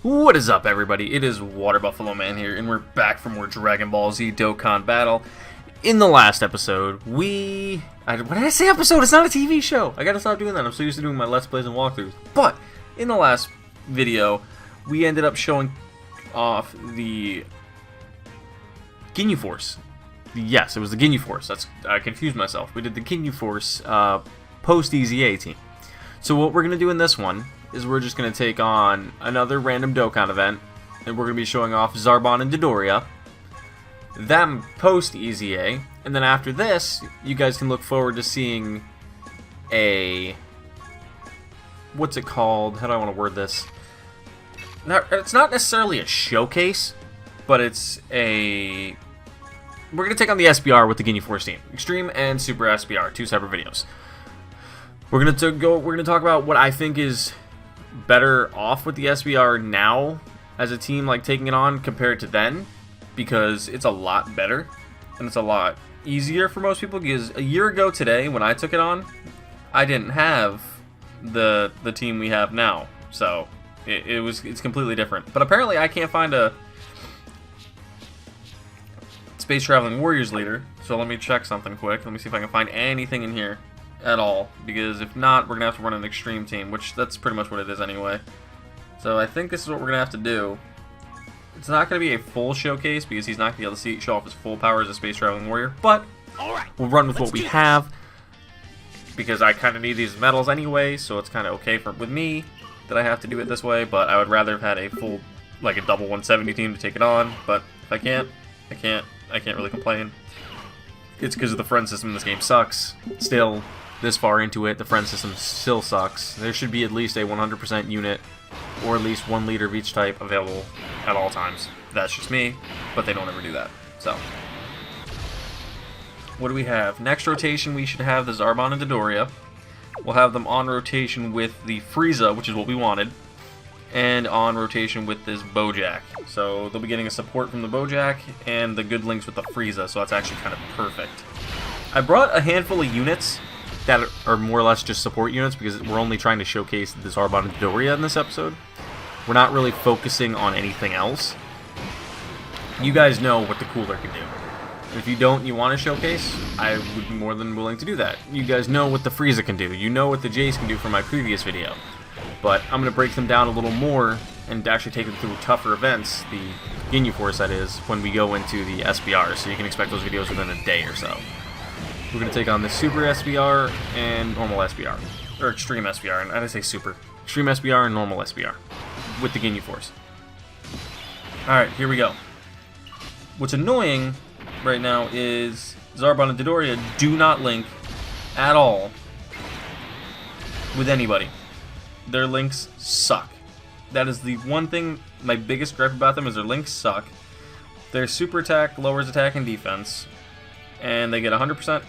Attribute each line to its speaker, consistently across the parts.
Speaker 1: What is up, everybody? It is Water Buffalo Man here, and we're back for more Dragon Ball Z Dokkan battle. In the last episode, what did I say episode? It's not a TV show! I gotta stop doing that. I'm so used to doing my Let's Plays and walkthroughs. But, in the last video, we ended up showing off the Ginyu Force. Yes, it was the Ginyu Force. I confused myself. We did the Ginyu Force post-EZA team. So what we're going to do in this one is we're just going to take on another random Dokkan event, and we're going to be showing off ZARBON and DODORIA, them post-EZA, and then after this, you guys can look forward to seeing a... what's it called? How do I want to word this? Now, it's not necessarily a showcase, but it's a... we're going to take on the SBR with the Ginyu Force team. Extreme and Super SBR, two separate videos. We're gonna talk about what I think is better off with the SBR now as a team, like taking it on compared to then, because it's a lot better and it's a lot easier for most people. Because a year ago today, when I took it on, I didn't have the team we have now, so it's completely different. But apparently, I can't find a Space Traveling Warriors leader, so let me check something quick. Let me see if I can find anything in here at all, because if not, we're gonna have to run an extreme team, which that's pretty much what it is anyway. So I think this is what we're gonna have to do. It's not gonna be a full showcase because he's not gonna be able to show off his full power as a Space Traveling Warrior, but we'll run with what we have, because I kind of need these medals anyway, so it's kind of okay with me that I have to do it this way. But I would rather have had a full, like a double 170 team to take it on. But if I can't really complain. It's because of the friend system. This game sucks. Still, this far into it, the friend system still sucks. There should be at least a 100% unit, or at least 1 leader of each type available at all times. That's just me, but they don't ever do that. So, what do we have? Next rotation, we should have the ZARBON and DODORIA. We'll have them on rotation with the Frieza, which is what we wanted, and on rotation with this Bojack. So they'll be getting a support from the Bojack and the good links with the Frieza, so that's actually kind of perfect. I brought a handful of units that are more or less just support units, because we're only trying to showcase the ZARBON and DODORIA in this episode. We're not really focusing on anything else. You guys know what the cooler can do. If you don't, you want to showcase, I would be more than willing to do that. You guys know what the Frieza can do. You know what the Jace can do from my previous video. But I'm going to break them down a little more and actually take them through tougher events, the Ginyu Force that is, when we go into the SBR, so you can expect those videos within a day or so. We're going to take on the Super SBR and Normal SBR, or Extreme SBR, and I didn't say Super. Extreme SBR and Normal SBR, with the Ginyu Force. Alright, here we go. What's annoying right now is ZARBON and DODORIA do not link at all with anybody. Their links suck. That is the one thing, my biggest gripe about them is their links suck. Their super attack lowers attack and defense, and they get 100%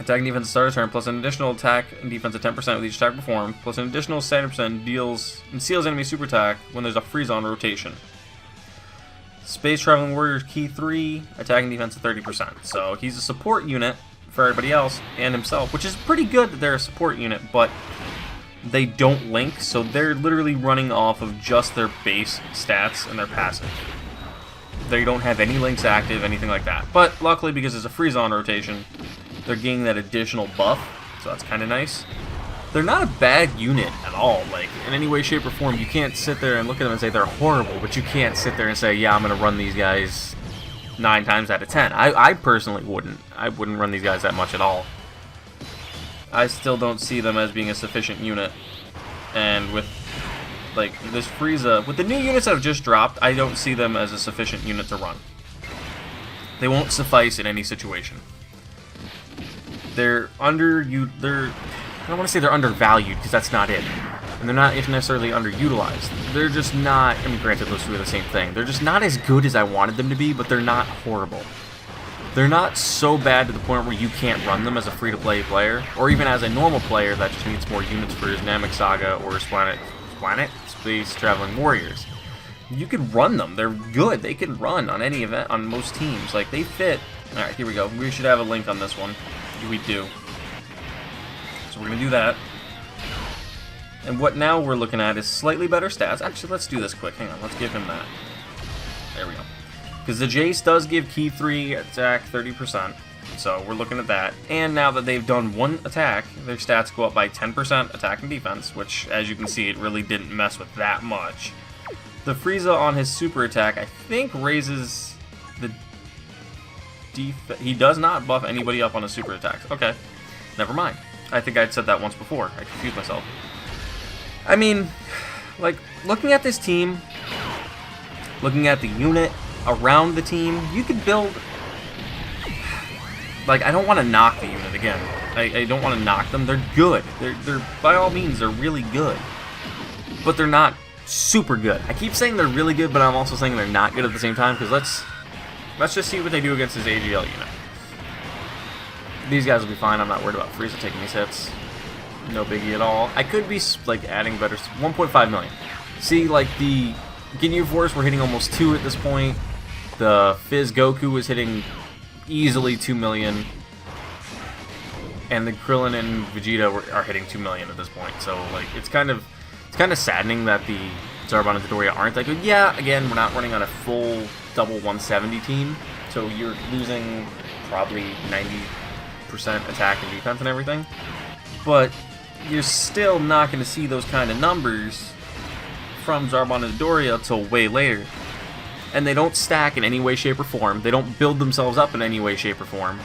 Speaker 1: attack and defense at start of turn, plus an additional attack and defense at 10% with each attack performed, plus an additional 70% deals and seals enemy super attack when there's a Frieza on rotation. Space Traveling Warriors Key 3, attack and defense at 30%. So he's a support unit for everybody else and himself, which is pretty good that they're a support unit, but they don't link, so they're literally running off of just their base stats and their passive. They don't have any links active, anything like that. But luckily, because there's a Frieza on rotation, they're getting that additional buff, so that's kind of nice. They're not a bad unit at all, like, in any way, shape, or form. You can't sit there and look at them and say they're horrible, but you can't sit there and say, yeah, I'm going to run these guys 9 times out of 10. I personally wouldn't. I wouldn't run these guys that much at all. I still don't see them as being a sufficient unit, and with like this Frieza, with the new units that have just dropped, I don't see them as a sufficient unit to run. They won't suffice in any situation. They're I don't want to say they're undervalued, because that's not it, and they're not necessarily underutilized. They're just not, I mean, granted, those two are the same thing. They're just not as good as I wanted them to be, but they're not horrible. They're not so bad to the point where you can't run them as a free-to-play player, or even as a normal player that just needs more units for his Namek Saga or his Space Traveling Warriors. You can run them. They're good. They can run on any event, on most teams. Like, they fit. Alright, here we go. We should have a link on this one. We do. So we're going to do that. And what now we're looking at is slightly better stats. Actually, let's do this quick. Hang on, let's give him that. There we go. Because the Jace does give key 3 attack 30%. So we're looking at that. And now that they've done one attack, their stats go up by 10% attack and defense, which, as you can see, it really didn't mess with that much. The Frieza on his super attack, I think, raises the defense. He does not buff anybody up on his super attacks. Okay, never mind. I think I'd said that once before. I confused myself. I mean, like, looking at this team, looking at the unit around the team, you could build... Like, I don't want to knock the unit again. I don't want to knock them. They're good. They're by all means, they're really good. But they're not super good. I keep saying they're really good, but I'm also saying they're not good at the same time, because let's just see what they do against his AGL unit. These guys will be fine. I'm not worried about Frieza taking these hits. No biggie at all. I could be, like, adding better... 1.5 million. See, like, the Ginyu Force, we're hitting almost 2 at this point. The Fizz Goku is hitting... easily 2 million, and the Krillin and Vegeta are hitting 2 million at this point. So like it's kind of saddening that the Zarbon and Dodoria aren't that good. Yeah, again, we're not running on a full double 170 team, so you're losing probably 90% attack and defense and everything, but you're still not going to see those kind of numbers from Zarbon and Dodoria until way later. And they don't stack in any way, shape, or form. They don't build themselves up in any way, shape, or form.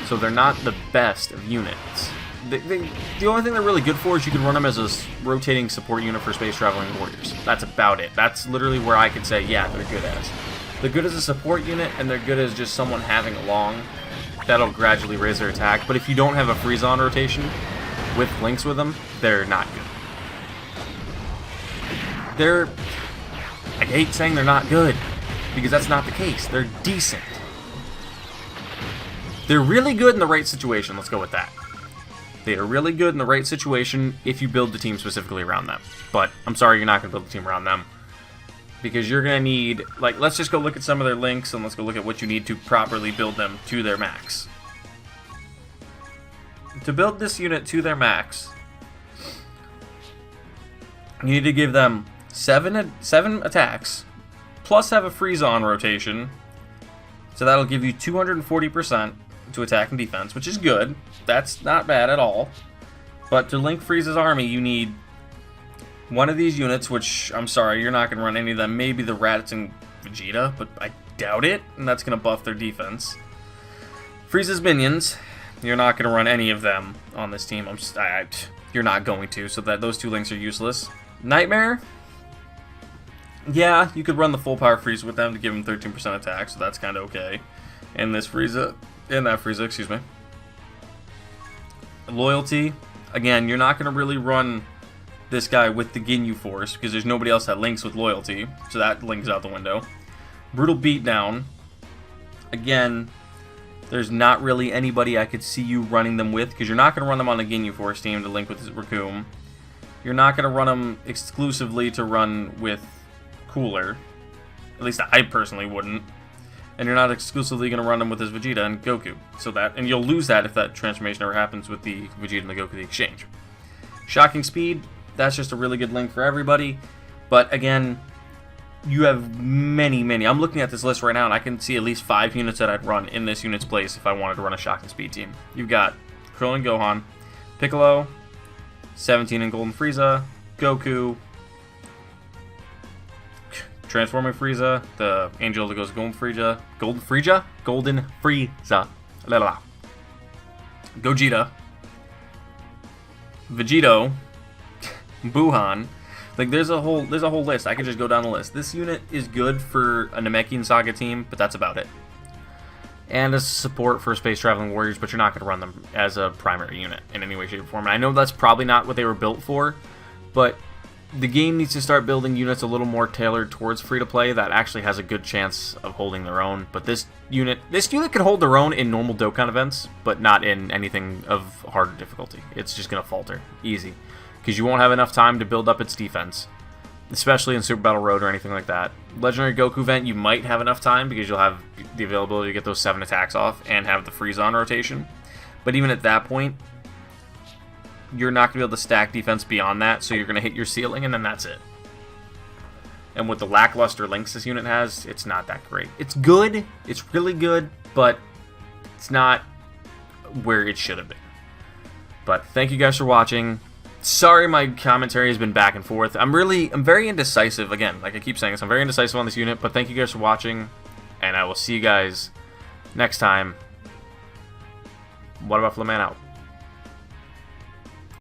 Speaker 1: So they're not the best of units. The only thing they're really good for is you can run them as a rotating support unit for Space Traveling Warriors. That's about it. That's literally where I could say, yeah, they're good as. They're good as a support unit, and they're good as just someone having along. That'll gradually raise their attack. But if you don't have a Frieza on rotation with links with them, they're not good. I hate saying they're not good, because that's not the case. They're decent. They're really good in the right situation. Let's go with that. They are really good in the right situation if you build the team specifically around them. But I'm sorry, you're not going to build the team around them. Because you're going to need... Like, let's just go look at some of their links, and let's go look at what you need to properly build them to their max. To build this unit to their max, you need to give them... 7 attacks, plus have a Frieza on rotation, so that'll give you 240% to attack and defense, which is good. That's not bad at all. But to link Frieza's army, you need one of these units, which, I'm sorry, you're not going to run any of them. Maybe the Raditz and Vegeta, but I doubt it, and that's going to buff their defense. Frieza's minions, you're not going to run any of them on this team. You're not going to, so that those two links are useless. Nightmare... Yeah, you could run the full power Frieza with them to give him 13% attack, so that's kind of okay. And this Frieza, excuse me. Loyalty, again, you're not going to really run this guy with the Ginyu Force, because there's nobody else that links with Loyalty, so that links out the window. Brutal Beatdown, again, there's not really anybody I could see you running them with, because you're not going to run them on the Ginyu Force team to link with Raccoon. You're not going to run them exclusively to run with Cooler. At least I personally wouldn't. And you're not exclusively going to run them with his Vegeta and Goku. So that, and you'll lose that if that transformation ever happens with the Vegeta and the Goku the exchange. Shocking Speed, that's just a really good link for everybody. But again, you have many. I'm looking at this list right now, and I can see at least 5 units that I'd run in this unit's place if I wanted to run a Shocking Speed team. You've got Krillin Gohan, Piccolo, 17 and Golden Frieza, Goku, Transforming Frieza, the Angel that goes Golden Frieza, Gogeta, Vegito, Buhan. Like there's a whole list. I could just go down the list. This unit is good for a Namekian Saga team, but that's about it. And as support for Space Traveling Warriors, but you're not going to run them as a primary unit in any way, shape, or form. And I know that's probably not what they were built for, but the game needs to start building units a little more tailored towards free-to-play that actually has a good chance of holding their own. But this unit can hold their own in normal Dokkan events, but not in anything of harder difficulty. It's just going to falter. Easy. Because you won't have enough time to build up its defense, especially in Super Battle Road or anything like that. Legendary Goku event, you might have enough time because you'll have the availability to get those 7 attacks off and have the Frieza on rotation. But even at that point, you're not going to be able to stack defense beyond that, so you're going to hit your ceiling, and then that's it. And with the lackluster links this unit has, it's not that great. It's good, it's really good, but it's not where it should have been. But thank you guys for watching. Sorry my commentary has been back and forth. I'm very indecisive. Again, like I keep saying this, I'm very indecisive on this unit, but thank you guys for watching, and I will see you guys next time. What about Flaman out?